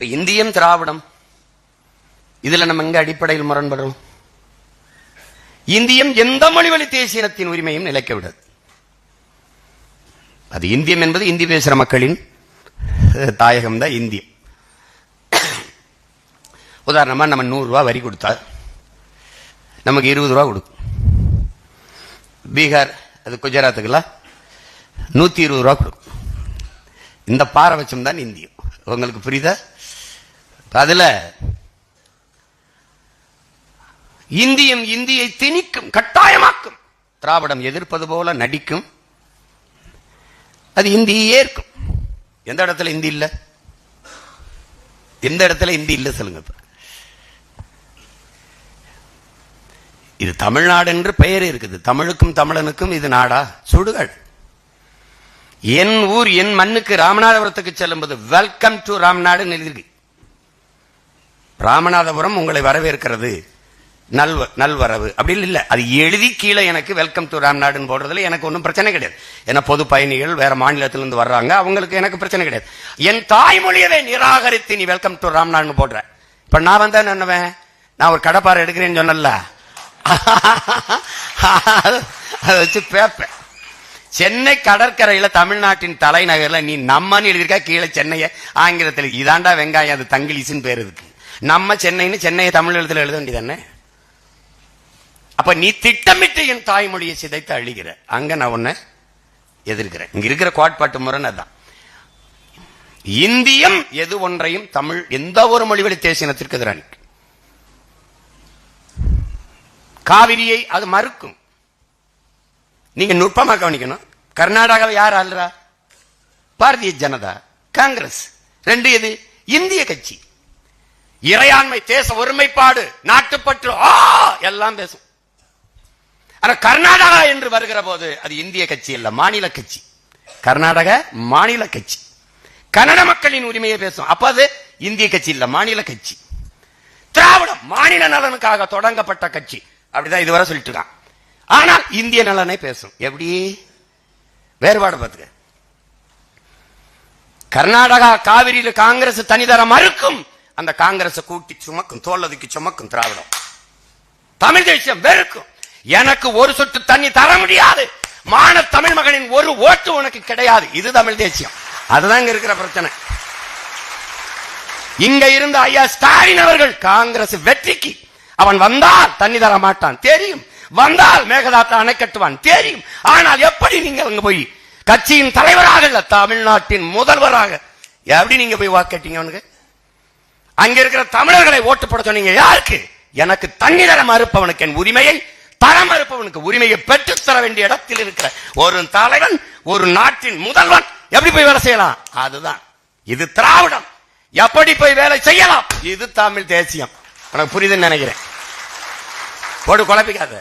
இந்தியம் திராவிடம் இதுல நம்ம எங்க அடிப்படையில் முரண்படுறோம்? இந்தியம் எந்த மொழிவழி தேசியத்தின் உரிமையும் நிலைக்க விடாது. அது இந்தியம் என்பது இந்தி பேசுற மக்களின் தாயகம் தான் இந்தியம். உதாரணமா நம்ம 100 ரூபாய் வரி கொடுத்தா நமக்கு 20 ரூபாய் கொடுக்கும். பீகார் அது குஜராத்துக்கெல்லாம் 120 ரூபாய் கொடுக்கும். இந்த பாரபட்சம் தான் இந்தியம். உங்களுக்கு புரியுதா? அதுல இந்தியம் இந்தியை திணிக்கும், கட்டாயமாக்கும். திராவிடம் எதிர்ப்பது போல நடிக்கும், அது இந்தியை ஏற்கும். எந்த இடத்துல இந்தி இல்ல? எந்த இடத்துல இந்தி இல்ல சொல்லுங்க. இது தமிழ்நாடு என்று பெயர் இருக்குது. தமிழுக்கும் தமிழனுக்கும் இது நாடா? சுடுகாடு. என் ஊர் என் மண்ணுக்கு ராமநாதபுரத்துக்கு செல்லும்போது வெல்கம் டு ராம்நாடு எழுதிருக்கு. ராமநாதபுரம் உங்களை வரவேற்கிறது, நல்வரவு அப்படின்னு இல்ல. அது எழுதி கீழே எனக்கு வெல்கம் டு ராம்நாடுன்னு போடுறதுல எனக்கு ஒன்றும் பிரச்சனை கிடையாது. ஏன்னா பொது பயணிகள் வேற மாநிலத்திலிருந்து வர்றாங்க, அவங்களுக்கு எனக்கு பிரச்சனை கிடையாது. என் தாய்மொழியவே நிராகரித்து நீ வெல்கம் டு ராம்நாடுன்னு போடுற. இப்ப நான் வந்தா என்னவேன்? நான் ஒரு கடப்பாறை எடுக்கிறேன்னு சொன்னல, அதை வச்சு பேப்பேன். சென்னை கடற்கரையில தமிழ்நாட்டின் தலைநகர்ல நீ நம்மன்னு எழுதியிருக்கா, கீழே சென்னைய ஆங்கிலத்தில். இதாண்டா வெங்காயம், அது தங்கிலீஷ்னு பேர் இருக்கு. நம்ம சென்னைன்னு சென்னையை தமிழ் எழுத்துல எழுத வேண்டியதானே? அப்ப நீ திட்டமிட்டு என் தாய்மொழியை சிதைத்து அழிகிற. அங்க நான் உன்னை எதிர்க்கிறேன். இங்க இருக்கிற கோட்பாட்டு முறை தான். இந்தியம் எது ஒன்றையும் தமிழ் எந்த ஒரு மொழிவழி தேசியத்திற்கு எதிராக நிற்கும். காவிரியை அது மறுக்கும். நீங்க நுட்பமா கவனிக்கணும். கர்நாடகாவை யார் ஆளுறா? பாரதிய ஜனதா, காங்கிரஸ். ரெண்டு எது? இந்திய கட்சி. இறையாண்மை, தேச ஒருமைப்பாடு, நாட்டுப்பற்று எல்லாம் பேசும். ஆனா கர்நாடகா என்று வருகிற போது அது இந்திய கட்சி இல்ல, மாநில கட்சி. கர்நாடக மாநில கட்சி. கன்னட மக்களின் உரிமையை பேசும். அப்ப அது இந்திய கட்சி இல்ல, மாநில கட்சி. திராவிடம் மாநில நலனுக்காக தொடங்கப்பட்ட கட்சி. அப்படிதான் இதுவரை சொல்லிட்டு இருக்கான். ஆனால் இந்திய நலனை பேசும். எப்படி வேறுபாடு பார்த்துக்க. கர்நாடகா காவிரியில காங்கிரஸ் தனிதர மறுக்கும். அந்த காங்கிரஸ் கூட்டி சுமக்கும், தோல்லதுக்கு சுமக்கும் திராவிடம். தமிழ் தேசியம் வெறுக்கும். எனக்கு ஒரு சொட்டு தண்ணி தர முடியாது, மான தமிழ் மகனின் ஒரு ஓட்டு உனக்கு கிடையாது. இது தமிழ் தேசியம். அதுதான் இங்க இருக்கிற பிரச்சனை. இங்க இருந்த ஐயா ஸ்டாலின் அவர்கள் காங்கிரஸ் வெற்றிக்கு அவன் வந்தால் தண்ணி தர மாட்டான் தெரியும், வந்தால் மேகதாத்து அணை கட்டுவான் தெரியும். ஆனால் எப்படி நீங்க அங்க போய் கட்சியின் தலைவராக இல்ல, தமிழ்நாட்டின் முதல்வராக எப்படி நீங்க போய் வாக்கட்டீங்க? அவனுக்கு அங்க இருக்கிற தமிழர்களை ஓட்டு போட சொன்னீங்க. யாருக்கு? எனக்கு தண்ணி தர மறுப்பவனுக்கு என் உரிமையை தர மறுப்பவனுக்கு உரிமையை பெற்றுத் தர வேண்டிய இடத்தில் இருக்கிற ஒரு தலைவன், ஒரு நாட்டின் முதல்வன் எப்படி போய் வேலை செய்யலாம்? அதுதான் இது திராவிடம். எப்படி போய் வேலை செய்யலாம்? இது தமிழ் தேசியம். உனக்கு புரியுதுன்னு நினைக்கிறேன். போட்டு குழப்பிக்காத.